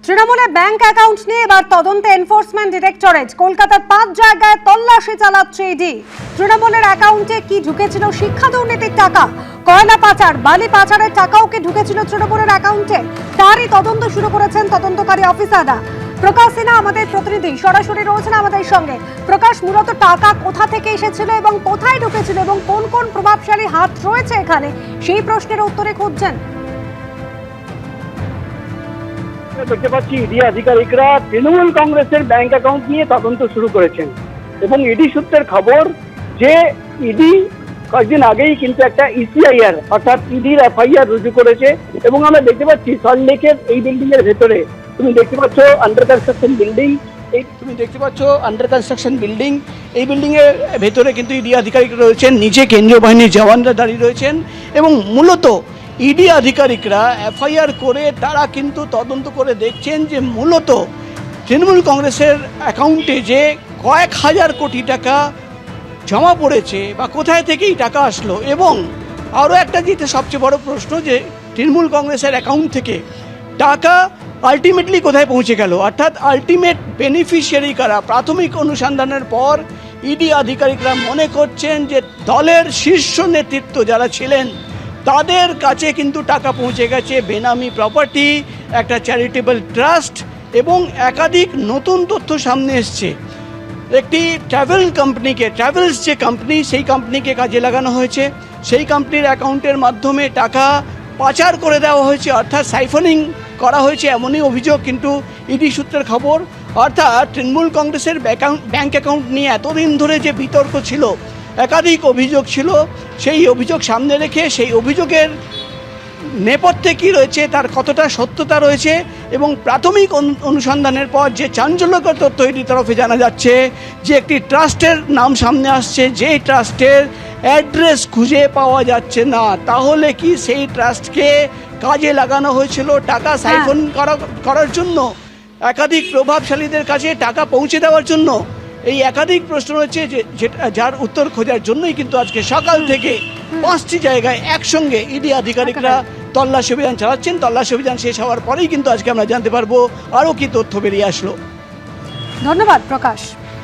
তৃণমূলে bank account নিয়ে এবার তদন্তে এনফোর্সমেন্ট ডিরেক্টরেট। কলকাতার 5 জায়গায় তল্লাশি চালাচ্ছে ইডি। তৃণমূলের অ্যাকাউন্টে কি ঢুকেছিল? শিক্ষা দুর্নীতির টাকা, কয়লা পাচার, বালি পাচারের টাকাও কি ঢুকেছিল তৃণমূলের অ্যাকাউন্টে? তারই তদন্ত শুরু করেছেন তদন্তকারী অফিসাররা। প্রকাশ সিনহা আমাদের প্রতিনিধি সরাসরি রয়েছেন আমাদের সঙ্গে। প্রকাশ, মূলত টাকা কোথা থেকে এসেছিল এবং কোথায় ঢুকেছিল এবং কোন কোন প্রভাবশালী হাত রয়েছে এখানে, সেই প্রশ্নের উত্তরে খুঁজছেন। দেখতে পাচ্ছি ইডি আধিকারিকরা তৃণমূল কংগ্রেসের ব্যাংক অ্যাকাউন্ট নিয়ে তদন্ত শুরু করেছেন এবং ইডি সূত্রের খবর যে ইডি কয়েকদিন আগেই কিন্তু একটা ইসিআইআর অর্থাৎ ইডির এফআইআর রুজু করেছে এবং আমরা দেখতে পাচ্ছি সল্টলেকের এই বিল্ডিং এর ভেতরে তুমি দেখতে পাচ্ছ আন্ডার কনস্ট্রাকশন বিল্ডিং, এই বিল্ডিং এর ভেতরে কিন্তু ইডি আধিকারিকরা রয়েছেন, নিচে কেন্দ্রীয় বাহিনীর জওয়ানরা দাঁড়িয়ে রয়েছেন এবং মূলত ইডি আধিকারিকরা এফআইআর করে তারা কিন্তু তদন্ত করে দেখছেন যে মূলত তৃণমূল কংগ্রেসের অ্যাকাউন্টে যে কয়েক হাজার কোটি টাকা জমা পড়েছে বা কোথায় থেকে এই টাকা আসলো। এবং আরও একটা যেটা সবচেয়ে বড় প্রশ্ন, যে তৃণমূল কংগ্রেসের অ্যাকাউন্ট থেকে টাকা আলটিমেটলি কোথায় পৌঁছে গেল, অর্থাৎ আলটিমেট বেনিফিশিয়ারি কারা। প্রাথমিক অনুসন্ধানের পর ইডি আধিকারিকরা মনে করছেন যে দলের শীর্ষ নেতৃত্ব যারা ছিলেন তাদের কাছে কিন্তু টাকা পৌঁছে গেছে, বেনামি প্রপার্টি, একটা চ্যারিটেবল ট্রাস্ট এবং একাধিক নতুন তথ্য সামনে এসছে। একটি ট্রাভেলস যে কোম্পানি, সেই কোম্পানিকে কাজে লাগানো হয়েছে, সেই কোম্পানির অ্যাকাউন্টের মাধ্যমে টাকা পাচার করে দেওয়া হয়েছে, অর্থাৎ সাইফনিং করা হয়েছে, এমনই অভিযোগ কিন্তু ইডি সূত্রের খবর। অর্থাৎ তৃণমূল কংগ্রেসের ব্যাংক অ্যাকাউন্ট নিয়ে এতদিন ধরে যে বিতর্ক ছিল, একাধিক অভিযোগ ছিল, সেই অভিযোগ সামনে রেখে সেই অভিযোগের নেপথ্যে কী রয়েছে, তার কতটা সত্যতা রয়েছে এবং প্রাথমিক অনুসন্ধানের পর যে চাঞ্চল্যকর তথ্য ইডির তরফে জানা যাচ্ছে যে একটি ট্রাস্টের নাম সামনে আসছে, যেই ট্রাস্টের অ্যাড্রেস খুঁজে পাওয়া যাচ্ছে না। তাহলে কি সেই ট্রাস্টকে কাজে লাগানো হয়েছিল টাকা সাইফন করার জন্য, একাধিক প্রভাবশালীদের কাছে টাকা পৌঁছে দেওয়ার জন্য? এই একাধিক প্রশ্ন রয়েছে যার উত্তর খোঁজার জন্যই কিন্তু আজকে সকাল থেকে 5টি জায়গায় একসঙ্গে ইডি আধিকারিকরা তল্লাশি অভিযান চালাচ্ছেন। তল্লাশি অভিযান শেষ হওয়ার পরেই কিন্তু আজকে আমরা জানতে পারবো আরও কি তথ্য বেরিয়ে আসলো। ধন্যবাদ প্রকাশ।